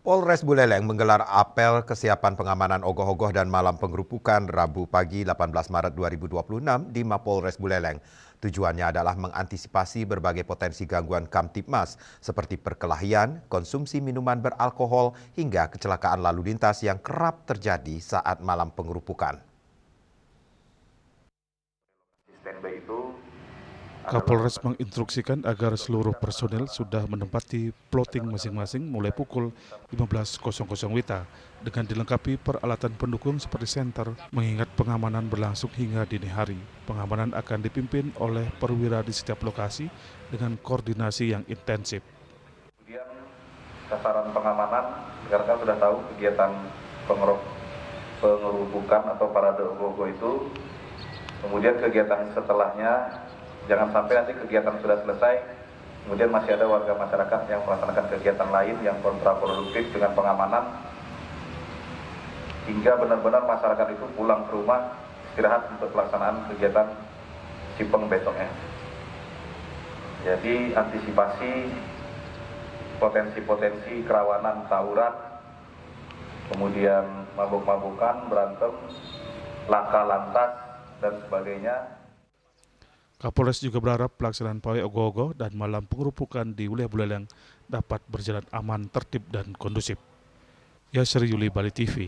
Polres Buleleng menggelar apel kesiapan pengamanan ogoh-ogoh dan malam penggerupukan Rabu pagi 18 Maret 2026 di Mapolres Buleleng. Tujuannya adalah mengantisipasi berbagai potensi gangguan Kamtibmas seperti perkelahian, konsumsi minuman beralkohol, hingga kecelakaan lalu lintas yang kerap terjadi saat malam penggerupukan. Kapolres menginstruksikan agar seluruh personel sudah menempati plotting masing-masing mulai pukul 15.00 WITA dengan dilengkapi peralatan pendukung seperti senter, mengingat pengamanan berlangsung hingga dini hari. Pengamanan akan dipimpin oleh perwira di setiap lokasi dengan koordinasi yang intensif. Kemudian sasaran pengamanan, karena sudah tahu kegiatan pengerubukan atau parade ogoh-ogoh itu, kemudian kegiatan setelahnya jangan sampai nanti kegiatan sudah selesai, kemudian masih ada warga masyarakat yang melaksanakan kegiatan lain yang kontraproduktif dengan pengamanan, hingga benar-benar masyarakat itu pulang ke rumah istirahat untuk pelaksanaan kegiatan Sipeng besoknya. Jadi antisipasi potensi-potensi kerawanan tawuran, kemudian mabuk-mabukan, berantem, laka lantas, dan sebagainya. Kapolres juga berharap pelaksanaan pawai ogoh-ogoh dan malam pengerupukan di wilayah Buleleng dapat berjalan aman, tertib, dan kondusif. Yasri Yuli, Bali TV.